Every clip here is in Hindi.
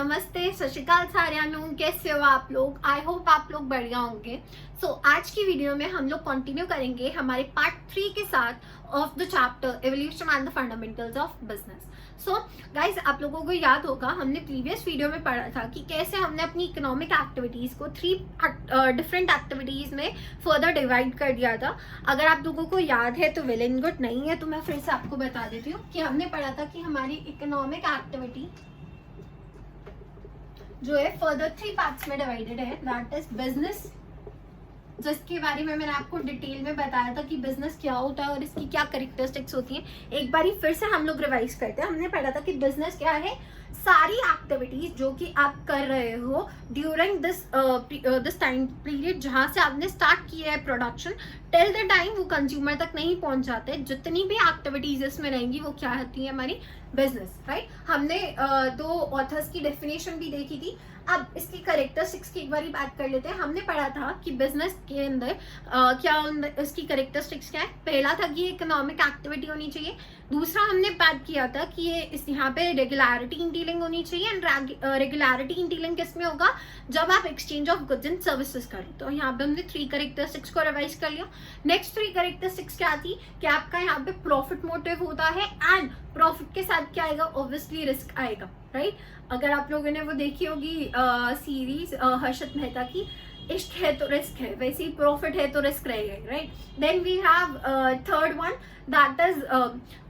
नमस्ते, सत श्री अकाल सारिਆਂ ਨੂੰ। कैसे हो आप लोग? आई होप आप लोग बढ़िया होंगे। आज की वीडियो में हम लोग कंटिन्यू करेंगे हमारे पार्ट 3 के साथ of the chapter evolution and the fundamentals of business. Guys, आप लोगों को याद होगा हमने प्रीवियस वीडियो में पढ़ा था कि कैसे हमने अपनी इकोनॉमिक एक्टिविटीज को 3 डिफरेंट एक्टिविटीज में फर्दर डिवाइड कर दिया था। अगर आप लोगों को याद है तो वेल एंड गुड, नहीं है तो मैं फिर से आपको बता देती हूँ कि हमने पढ़ा था कि हमारी इकोनॉमिक एक्टिविटी जो है फर्दर 3 पार्ट्स में डिवाइडेड है। दैट इज बिजनेस, जिसके बारे में मैंने आपको डिटेल में बताया था कि बिजनेस क्या होता है और इसकी क्या कैरेक्टरिस्टिक्स होती हैं। एक बार फिर से हम लोग रिवाइज करते हैं। हमने पढ़ा था कि बिजनेस क्या है, सारी एक्टिविटीज जो कि आप कर रहे हो ड्यूरिंग दिस टाइम पीरियड, जहां से आपने स्टार्ट किया है प्रोडक्शन टिल द टाइम वो कंज्यूमर तक नहीं पहुंच जाते, जितनी भी एक्टिविटीज इसमें रहेंगी वो क्या होती है, हमारी बिजनेस, राइट। हमने 2 ऑथर्स की डेफिनेशन भी देखी थी। अब इसकी कैरेक्टरिस्टिक्स की एक बार बात कर लेते हैं। हमने पढ़ा था कि बिजनेस के अंदर इसकी कैरेक्टरिस्टिक्स क्या है। पहला था कि इकोनॉमिक एक्टिविटी होनी चाहिए। दूसरा हमने बात किया था कि ये यहाँ पे रेगुलरिटी इन डीलिंग होनी चाहिए। एंड रेगुलरिटी इन डीलिंग किसमें होगा, जब आप exchange of goods and services करें। तो यहाँ पे हमने 3 कैरेक्टरिस्टिक्स को रिवाइज कर लिया। नेक्स्ट 3 कैरेक्टरिस्टिक्स क्या थी कि आपका यहाँ पे प्रॉफिट मोटिव होता है एंड प्रॉफिट के साथ क्या आएगा, ऑब्वियसली रिस्क आएगा, राइट। अगर आप लोगों ने वो देखी होगी सीरीज हर्षद मेहता की, इश्क है तो रिस्क है, वैसे ही प्रॉफिट है तो रिस्क रहेगा, right. Then we have third one, that is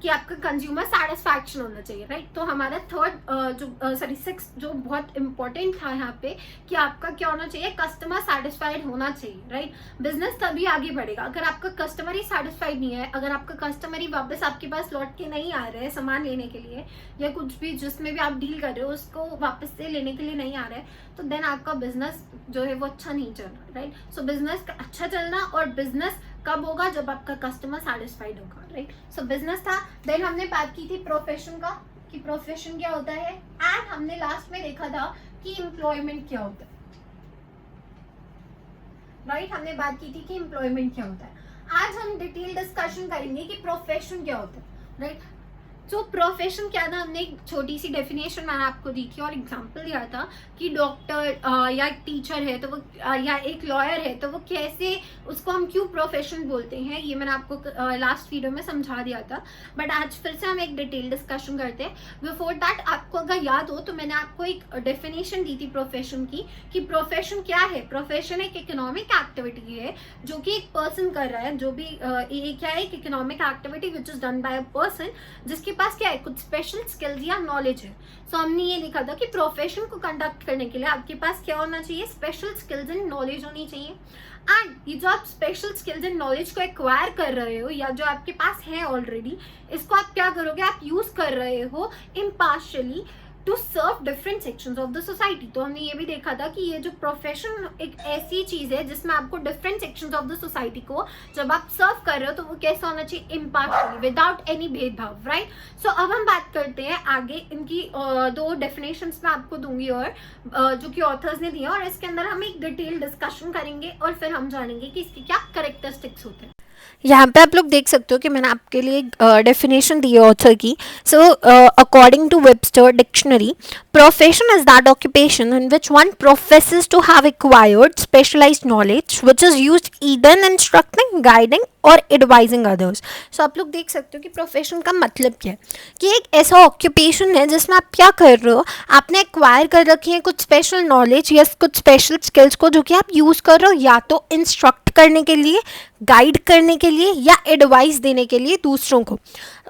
कि आपका कंज्यूमर सेटिस्फैक्शन होना चाहिए, राइट। तो हमारा थर्ड 6 जो बहुत इंपॉर्टेंट था यहाँ पे कि आपका क्या होना चाहिए, कस्टमर सेटिस्फाइड होना चाहिए, राइट। बिजनेस तभी आगे बढ़ेगा अगर आपका कस्टमर ही सेटिस्फाइड नहीं है, अगर आपका कस्टमर ही वापस आपके पास लौट के नहीं आ रहे हैं सामान लेने के लिए, या कुछ भी जिसमें भी आप डील कर रहे हो उसको वापस से लेने के लिए नहीं आ रहे हैं, तो देन आपका बिजनेस जो है वो अच्छा नहीं चल रहा, राइट। सो बिजनेस का अच्छा चलना, और बिजनेस कब होगा, जब आपका कस्टमर सेटिस्फाइड होगा, राइट। सो बिजनेस था। देन हमने बात की थी प्रोफेशन का, कि प्रोफेशन क्या होता है, एंड हमने लास्ट में देखा था कि एम्प्लॉयमेंट क्या होता है, राइट। हमने बात की थी कि एम्प्लॉयमेंट क्या होता है। आज हम डिटेल डिस्कशन करेंगे कि प्रोफेशन क्या होता है, राइट। तो प्रोफेशन क्या था, हमने एक छोटी सी डेफिनेशन मैंने आपको दी थी और एग्जांपल दिया था कि डॉक्टर या टीचर है तो वो या एक लॉयर है तो वो कैसे, उसको हम क्यों प्रोफेशन बोलते हैं, ये मैंने आपको लास्ट वीडियो में समझा दिया था। बट आज फिर से हम एक डिटेल डिस्कशन करते हैं। बिफोर दैट, आपको अगर याद हो तो मैंने आपको एक डेफिनेशन दी थी प्रोफेशन की, कि प्रोफेशन क्या है। प्रोफेशन एक इकोनॉमिक एक्टिविटी है जो कि एक पर्सन कर रहा है, जो भी ये क्या है, एक economic activity which is done by a person जिसके पास क्या है, कुछ स्पेशल स्किल्स या नॉलेज है। सो हमने ये लिखा था कि प्रोफेशन को कंडक्ट करने के लिए आपके पास क्या होना चाहिए, स्पेशल स्किल्स एंड नॉलेज होनी चाहिए। एंड ये जो आप स्पेशल स्किल्स एंड नॉलेज को एक्वायर कर रहे हो या जो आपके पास है ऑलरेडी, इसको आप क्या करोगे, आप यूज कर रहे हो impartially to serve different sections of the society. तो हमने ये भी देखा था कि ये जो प्रोफेशन एक ऐसी चीज है जिसमें आपको different sections of the society को जब आप सर्व कर रहे हो तो वो कैसा होना चाहिए, इम्पार्शियली, विदाउट एनी भेदभाव, राइट। सो अब हम बात करते हैं आगे, इनकी 2 डेफिनेशंस मैं आपको दूंगी और जो कि ऑथर्स ने दिया, और इसके अंदर हम एक डिटेल डिस्कशन करेंगे और फिर हम जानेंगे कि इसके क्या कैरेक्टरिस्टिक्स होते हैं। यहाँ पे आप लोग देख सकते हो कि मैंने आपके लिए डेफिनेशन दी है ऑथर की। So according to Webster dictionary, profession is that occupation in which one professes to have acquired specialised knowledge which is used either in instructing, guiding और एडवाइजिंग अदर्स। सो आप लोग देख सकते हो कि प्रोफेशन का मतलब क्या है, कि एक ऐसा ऑक्यूपेशन है जिसमें आप क्या कर रहे हो, आपने एक्वायर कर रखी है कुछ स्पेशल नॉलेज या कुछ स्पेशल स्किल्स को, जो कि आप यूज़ कर रहे हो या तो इंस्ट्रक्ट करने के लिए, गाइड करने के लिए, या एडवाइस देने के लिए दूसरों को।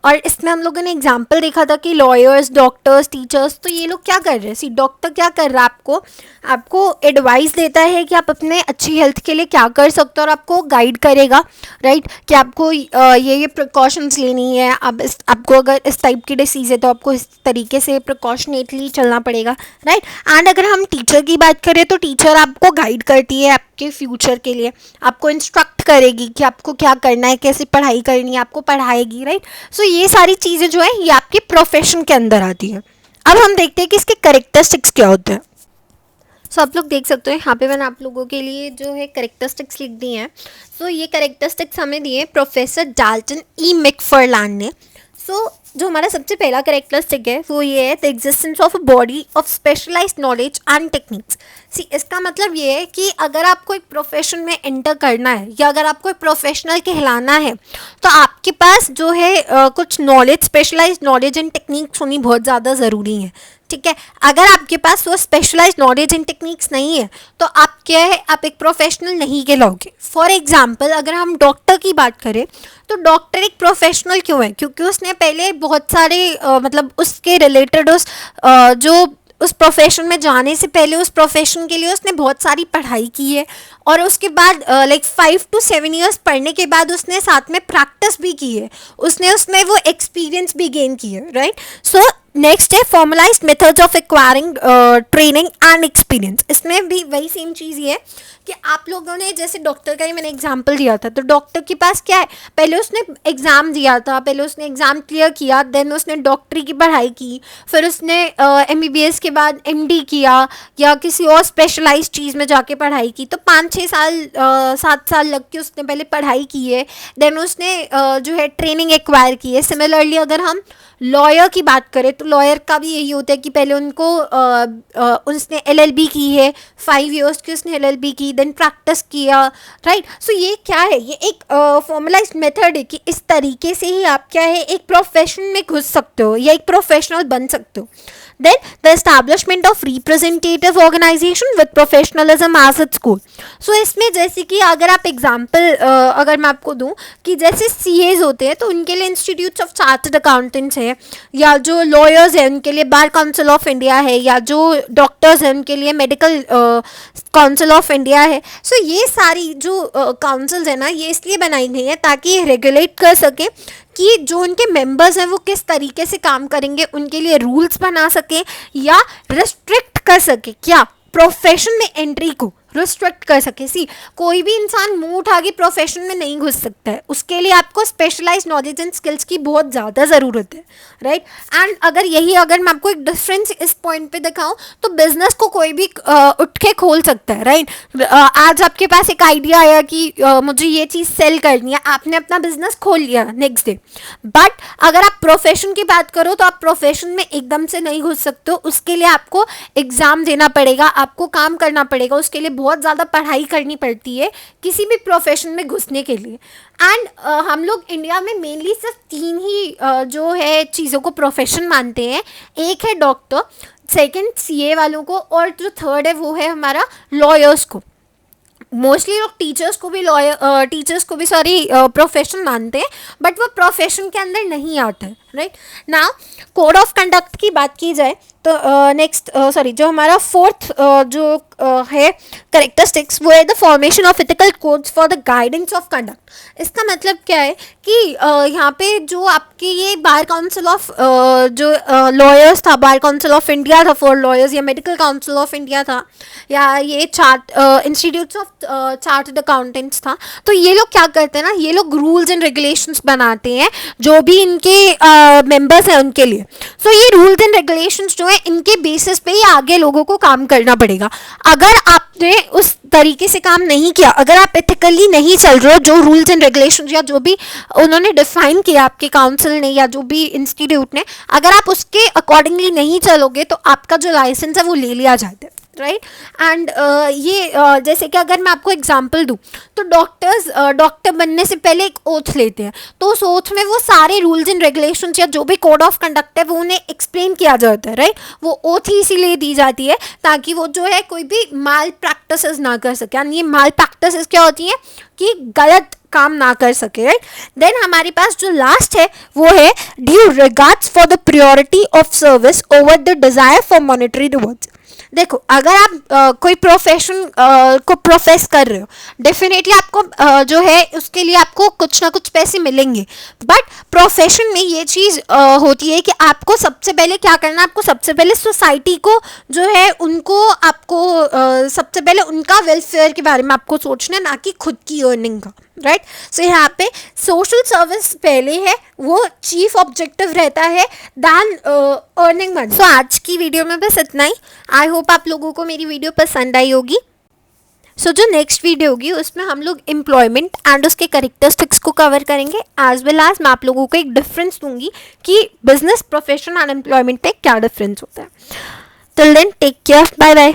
और इसमें हम लोगों ने एग्जाम्पल देखा था कि लॉयर्स, डॉक्टर्स, टीचर्स, तो ये लोग क्या कर रहे हैं, सी डॉक्टर क्या कर रहा है, आपको एडवाइस देता है कि आप अपने अच्छी हेल्थ के लिए क्या कर सकते हो, और आपको गाइड करेगा, राइट, कि आपको ये प्रिकॉशंस लेनी है। अब आपको अगर इस टाइप की डिसीज़ है तो आपको इस तरीके से प्रिकॉशनेटली चलना पड़ेगा, राइट। एंड अगर हम टीचर की बात करें तो टीचर आपको गाइड करती है आपके फ्यूचर के लिए, आपको इंस्ट्रक्ट करेगी कि आपको क्या करना है, कैसे पढ़ाई करनी है, आपको पढ़ाएगी, राइट। सो ये सारी चीज़ें जो है ये आपके प्रोफेशन के अंदर आती है। अब हम देखते हैं कि इसके कैरेक्टरिस्टिक्स क्या होते हैं। सो आप लोग देख सकते हो यहाँ पे मैंने आप लोगों के लिए जो है कैरेक्टरिस्टिक्स लिख दी हैं। सो ये कैरेक्टरिस्टिक्स हमें दिए प्रोफेसर डाल्टन ई मैकफार्लैंड ने। सो जो हमारा सबसे पहला करेक्टरिस्टिक है वो ये है the existence of a body of specialised knowledge and techniques. See इसका मतलब ये है कि अगर आपको एक प्रोफेशन में एंटर करना है या अगर आपको एक प्रोफेशनल कहलाना है तो आपके पास जो है कुछ knowledge, specialised knowledge and techniques होनी बहुत ज़्यादा ज़रूरी है। ठीक है, अगर आपके पास वो स्पेशलाइज्ड नॉलेज एंड टेक्निक्स नहीं है तो आप क्या है, आप एक प्रोफेशनल नहीं कहलाओगे। फॉर एग्जांपल अगर हम डॉक्टर की बात करें तो डॉक्टर एक प्रोफेशनल क्यों है? क्योंकि उसने पहले बहुत सारे मतलब उसके रिलेटेड जो उस प्रोफेशन में जाने से पहले उस प्रोफेशन के लिए उसने बहुत सारी पढ़ाई की है और उसके बाद लाइक 5 to 7 years पढ़ने के बाद उसने साथ में प्रैक्टिस भी की है, उसने उसमें वो एक्सपीरियंस भी गेन की है, राइट। सो नेक्स्ट है formalised methods of acquiring training and experience. इसमें भी वही सेम चीज़ ये है कि आप लोगों ने जैसे डॉक्टर का ही मैंने एग्जांपल दिया था, तो डॉक्टर के पास क्या है, पहले उसने एग्ज़ाम दिया था, पहले उसने एग्ज़ाम क्लियर किया, देन उसने डॉक्टरी की पढ़ाई की, फिर उसने MBBS के बाद MD किया या किसी और स्पेशलाइज चीज़ में जाके पढ़ाई की, तो 5-6 साल 7 साल लग के उसने पहले पढ़ाई की है, देन उसने जो है ट्रेनिंग एक्वायर की है। सिमिलरली अगर हम लॉयर की बात करें तो लॉयर का भी यही होता है कि पहले उनको उसने LLB की है, 5 years की उसने LLB की, देन प्रैक्टिस किया, राइट। सो ये क्या है, ये एक फॉर्मलाइज्ड मेथड है कि इस तरीके से ही आप क्या है एक प्रोफेशन में घुस सकते हो या एक प्रोफेशनल बन सकते हो। Then the establishment of representative organisation with professionalism as its goal. So इसमें जैसे कि अगर आप एग्जांपल अगर मैं आपको दूं कि जैसे CAs होते हैं तो उनके लिए इंस्टीट्यूट्स ऑफ चार्टर्ड अकाउंटेंट्स है, या जो लॉयर्स हैं उनके लिए बार काउंसिल ऑफ इंडिया है, या जो डॉक्टर्स हैं उनके लिए मेडिकल काउंसिल ऑफ इंडिया है। सो ये सारी जो काउंसिल्स है ना, ये इसलिए बनाई गई है ताकि ये रेगुलेट कर सके कि जो उनके मेंबर्स हैं वो किस तरीके से काम करेंगे, उनके लिए रूल्स बना सके या रिस्ट्रिक्ट कर सके, क्या प्रोफेशन में एंट्री को रिस्ट्रिक्ट कर सके। सी कोई भी इंसान मुंह उठा के प्रोफेशन में नहीं घुस सकता है, उसके लिए आपको स्पेशलाइज्ड नॉलेज एंड स्किल्स की बहुत ज़्यादा ज़रूरत है, राइट। एंड अगर मैं आपको एक डिफरेंस इस पॉइंट पे दिखाऊं तो बिजनेस को कोई भी उठ के खोल सकता है, राइट। आज आपके पास एक आइडिया आया कि मुझे ये चीज़ सेल करनी है, आपने अपना बिजनेस खोल लिया नेक्स्ट डे। बट अगर आप प्रोफेशन की बात करो तो आप प्रोफेशन में एकदम से नहीं घुस सकते हो, उसके लिए आपको एग्ज़ाम देना पड़ेगा, आपको काम करना पड़ेगा, उसके लिए बहुत ज़्यादा पढ़ाई करनी पड़ती है किसी भी प्रोफेशन में घुसने के लिए। एंड हम लोग इंडिया में मेनली सिर्फ 3 ही जो है चीज़ों को प्रोफेशन मानते हैं। एक है डॉक्टर, सेकंड CA वालों को, और जो थर्ड है वो है हमारा लॉयर्स को। मोस्टली लोग टीचर्स को भी प्रोफेशन मानते हैं, बट वो प्रोफेशन के अंदर नहीं आते हैं, right. Now code of conduct की बात की जाए तो जो हमारा फोर्थ जो है करेक्टरिस्टिक्स वो है the formation of ethical codes for the guidance of conduct. इसका मतलब क्या है कि यहाँ पे जो आपके ये बार काउंसिल ऑफ जो लॉयर्स था, बार काउंसिल ऑफ इंडिया था फॉर लॉयर्स, या मेडिकल काउंसिल ऑफ इंडिया था, या ये इंस्टीट्यूट्स ऑफ चार्टर्ड अकाउंटेंट्स था, तो ये लोग क्या करते हैं ना, ये लोग रूल्स एंड रेगुलेशंस बनाते हैं जो भी इनके मेंबर्स हैं उनके लिए। सो ये रूल्स एंड रेगुलेशंस जो है इनके बेसिस पे ही आगे लोगों को काम करना पड़ेगा। अगर आपने उस तरीके से काम नहीं किया, अगर आप एथिकली नहीं चल रहे हो, जो रूल्स एंड रेगुलेशंस या जो भी उन्होंने डिफाइन किया आपके काउंसिल ने या जो भी इंस्टीट्यूट ने, अगर आप उसके अकॉर्डिंगली नहीं चलोगे तो आपका जो लाइसेंस है वो ले लिया जाता है, राइट। एंड ये जैसे कि अगर मैं आपको एग्जांपल दूं तो डॉक्टर बनने से पहले एक ओथ लेते हैं, तो उस ओथ में वो सारे रूल्स एंड रेगुलेशंस या जो भी कोड ऑफ कंडक्ट है वो उन्हें एक्सप्लेन किया जाता है, राइट। वो ओथ ही इसीलिए दी जाती है ताकि वो जो है कोई भी माल प्रैक्टिसेस ना कर सके। यानी ये माल प्रैक्टिसेस क्या होती हैं कि गलत काम ना कर सके, राइट। देन हमारे पास जो लास्ट है वो है due regards for the priority of service over the desire for monetary rewards. देखो अगर आप कोई प्रोफेशन को प्रोफेस कर रहे हो, डेफिनेटली आपको जो है उसके लिए आपको कुछ ना कुछ पैसे मिलेंगे, बट प्रोफेशन में ये चीज़ होती है कि आपको सबसे पहले क्या करना है, आपको सबसे पहले सोसाइटी को जो है उनको आपको सबसे पहले उनका वेलफेयर के बारे में आपको सोचना है, ना कि खुद की अर्निंग का, राइट। सो यहाँ पे सोशल सर्विस पहले है, वो चीफ ऑब्जेक्टिव रहता है दैन अर्निंग मनी। सो आज की वीडियो में बस इतना ही। आई होप आप लोगों को मेरी वीडियो पसंद आई होगी। सो जो नेक्स्ट वीडियो होगी उसमें हम लोग एम्प्लॉयमेंट एंड उसके कैरेक्टरिस्टिक्स को कवर करेंगे, एज वेल एज मैं आप लोगों को एक डिफरेंस दूंगी कि बिजनेस, प्रोफेशन एंड एम्प्लॉयमेंट में क्या डिफरेंस होता है. Till then take care, bye bye.